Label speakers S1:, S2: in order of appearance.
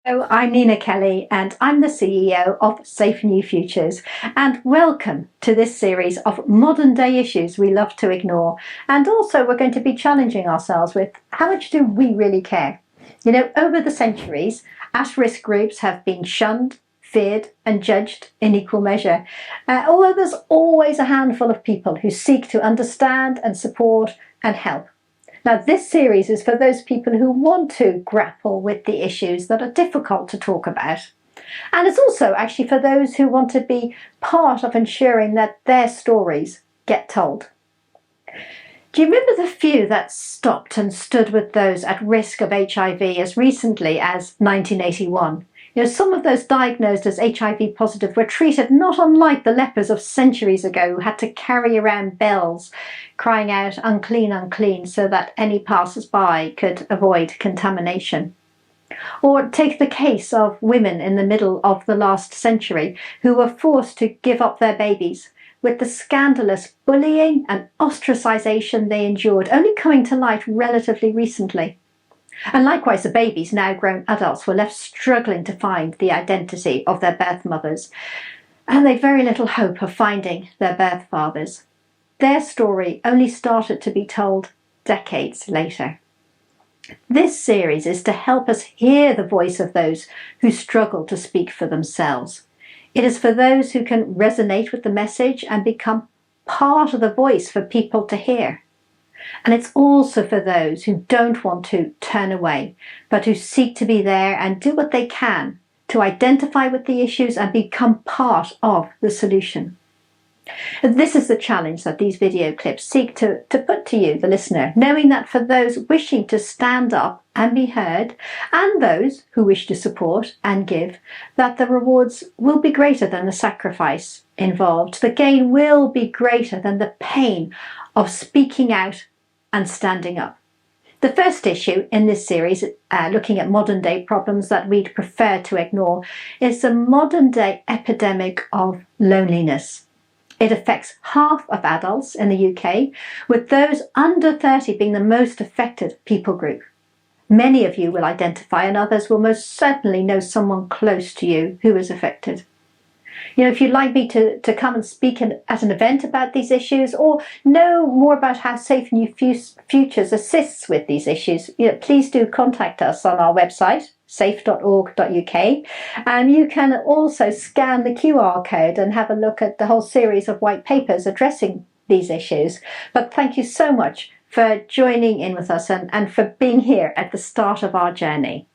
S1: Hello, I'm Nina Kelly and I'm the CEO of Safe New Futures, and welcome to this series of modern day issues we love to ignore. And also we're going to be challenging ourselves with how much do we really care? Over the centuries, at-risk groups have been shunned, feared and judged in equal measure, although there's always a handful of people who seek to understand and support and help. Now, this series is for those people who want to grapple with the issues that are difficult to talk about. And it's also actually for those who want to be part of ensuring that their stories get told. Do you remember the few that stopped and stood with those at risk of HIV as recently as 1981? Some of those diagnosed as HIV positive were treated not unlike the lepers of centuries ago, who had to carry around bells crying out unclean, unclean, so that any passers-by could avoid contamination. Or take the case of women in the middle of the last century who were forced to give up their babies, with the scandalous bullying and ostracization they endured only coming to light relatively recently. And likewise, the babies, now grown adults, were left struggling to find the identity of their birth mothers, and they very little hope of finding their birth fathers. Their story only started to be told decades later. This series is to help us hear the voice of those who struggle to speak for themselves. It is for those who can resonate with the message and become part of the voice for people to hear. And it's also for those who don't want to turn away, but who seek to be there and do what they can to identify with the issues and become part of the solution. This is the challenge that these video clips seek to put to you, the listener, knowing that for those wishing to stand up and be heard, and those who wish to support and give, that the rewards will be greater than the sacrifice involved. The gain will be greater than the pain of speaking out and standing up. The first issue in this series, looking at modern day problems that we'd prefer to ignore, is the modern day epidemic of loneliness. It affects half of adults in the UK, with those under 30 being the most affected people group. Many of you will identify, and others will most certainly know someone close to you who is affected. If you'd like me to come and speak at an event about these issues, or know more about how Safe New Futures assists with these issues, please do contact us on our website, safe.org.uk. You can also scan the QR code and have a look at the whole series of white papers addressing these issues. But thank you so much for joining in with us and for being here at the start of our journey.